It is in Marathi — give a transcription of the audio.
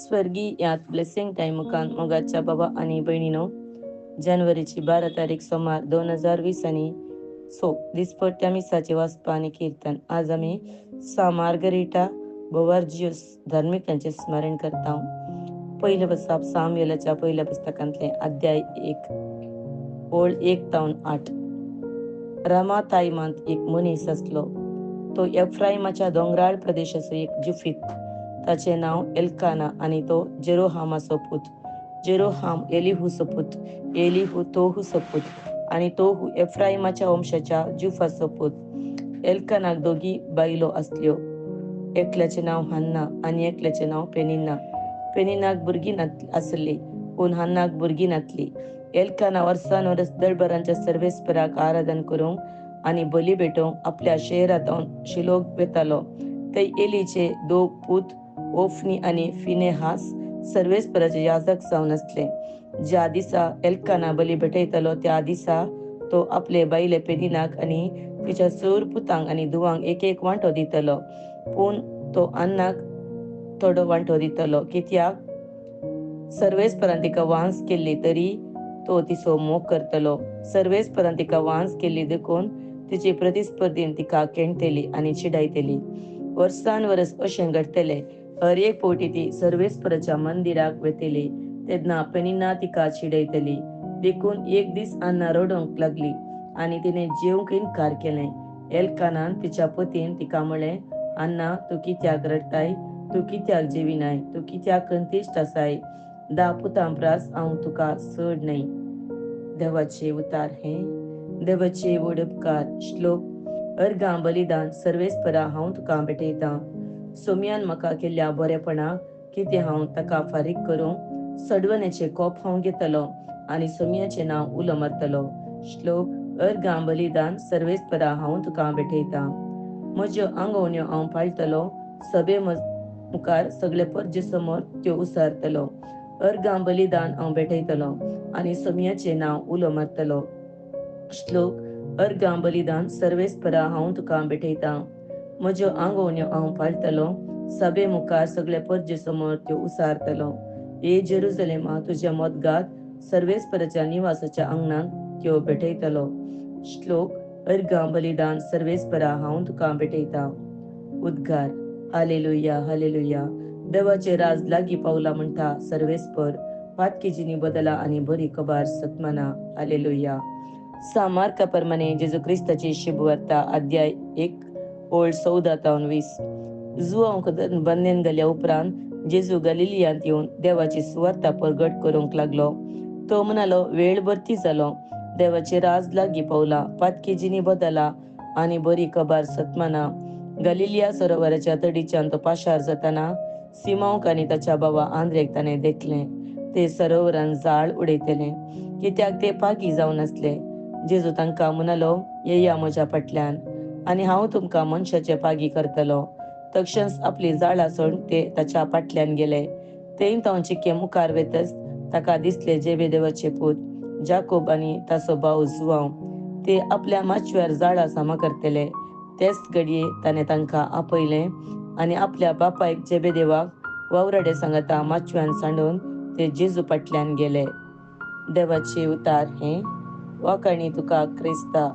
स्वर्गीय यात ब्लेसिंग टाइम मुखान मोगाच्या बाबा आणि बहिणीनो, जानेवारीची 12 तारीख सोमार 2020 आणि दिसपट्ट्या मिसाचे वाचपा आणि कीर्तन. आज आम्ही सा मार्गरिटा बोवार्जियोस धार्मिक यांचे स्मरण करता. पहिलं बसाप सामवेलाच्या पहिल्या पुस्तकांतले अध्याय 1 ओळ 1-8. रामा ताईमांत एक मनीस असलो. तो एफ्राईमाच्या डोंगराळ प्रदेशाचो एक जुफीत. ताचे नाव एल्काना आणि तो जेरोहामाचो पूत. जेरोहाम एलिहूचो पूत. एलिहू तोहूचो पूत आणि तोहू एफ्राईमाच्या वंशाच्या जुफाचो पूत. एल्कानाक दोघी बायलो असल्यो. एकल्याचे नाव हन्ना आणि एकल्याचे नाव पेनिन्ना. पेनिन्नाक भुरगीं आसली, पूण हन्नाक भुरगीं नासली. एल्काना वर्सान वर्स दळबरांच्या सर्वेस्पराक आराधन करूंक आणि बली भेटोवंक आपल्या शहरांत शिलोक वेतालो. थंय एलीचे दोग पूत ओफनी आणि फिनेहास सर्वेस्पराचे याजक जावन असले. ज्या दिसा एल्काना बली भेटयतालो त्या दिसा तो आपले बायले पेनिन्नाक आणि तिच्या चोर पुतांक आणि धुवांक एक वांटो दितलो, पूण तो अन्नाक थोडो वांटो दितलो, कित्याक सर्वेस्परान तिका वांस केल्ली तरी तो तिचो मोग करतलो. सर्वेस्परान तिका वांस केल्ली देखून तिची प्रतिस्पर्धीन तिका केणतली आणि चिडायतली. वर्सान वर्स अशें घडतले. हर एक फावटी ती सर्वेस्पराच्या मंदिराक वेतली तेन्ना पेनिन्ना तिका चिडयतली. देखून एक दीस अन्ना रडोंक लागली आणि तिने जेवंक इन्कार केलें. एल्कानान तिच्या पतीन तिका म्हळें, अन्ना, तू कित्याक रडताय? तू कित्याक जेविनाय? तू कित्याक कंतिश्ट आसाय? 10 पुतां प्रास हांव तुका चड न्हय. देवाचे उतार हे. देवाचे व्हड उपकार. श्लोक. अर्गां बलिदान सर्वेस्परा हांव तुका भेटयतां. सोमयान म्हाका केल्ल्या बरेपणाक कितें हांव ताका फारीक करूं? सडवण्याचे कोप हांव घेतलो आणि सोमयाचे नांव उलो मारतलो. श्लोक. अर्गां बलिदान सर्वेस्परा हांव तुका भेटयतां. म्हज्यो आंगवण्यो हांव पाळटलो. सभे मुखार सगळे परजे समोर त्यो उसारतलो. अर्गां बलिदान हांव भेटयतलो आणि सोमयाचे नांव उलो मारतलो. श्लोक. अर्गां बलिदान सर्वेस्परा हांव तुका भेटयतां. म्हज्यो आंगवण्यो हांव पाळटलो. सभे मुखार सगळे परजे समोर त्यो उसारतलो. ए जेरुसलेमा, तुज्या मोदगात सर्वेस्पराच्या निवासाच्या आंगणांत त्यो भेटयतलो. श्लोक. अर्गां बलिदान सर्वेस्परा हांव तुका भेटयतां. उद्गार. Hallelujah, hallelujah. देवाचे राज लागीं पावला म्हणटा सर्वेस्पर. पातकेजीनी बदला आणि बरी कबार सत्माना. हालेलुया. सामार्का प्रमाणे जेजू क्रिस्ताची शुभवार्ता अध्याय 1 ओळ 14-20. जुवांक बंदेन गेल्या उपरांत जेजू गलिलियांत येवन देवाची सुवार्ता परगट करूंक लागलो. तो म्हणालो, वेळ भरती जालो. देवाचे राज लागीं पावला. पातकेजीनी बदला आणि बरी कबार सत्माना. गलिलिया सरोवराच्या तडीच्यान तो पाशार जाताना सिमोंक आणि ताच्या भावा आंद्रेक ताणें देखलें. ते सरोवरान जाळ उडयतले, कित्याक ते पागी जावन आसले. जेजू तांकां म्हणालो, येया म्हज्या फाटल्यान आणि हांव तुमकां मनशाचे पागी करतलो. तक्षणच आपली जाळां सोडून ते ताच्या फाटल्यान गेले. थंय तो चिके मुखार वेतच ताका दिसले जेबेदेवाचे पूत जाकोब आणि ताचो भाव जुआंव. ते आपल्या माचव्यार जाळां सामा करतले. तेच घडये ताणें तांकां आपयलें आणि आपल्या बापायक जेबेदेवाक वावराडे सांगता माचव्यान सांडून ते जेजू फाटल्यान गेले. देवाचे उतार हे. वाकाणी तुका क्रिस्ता.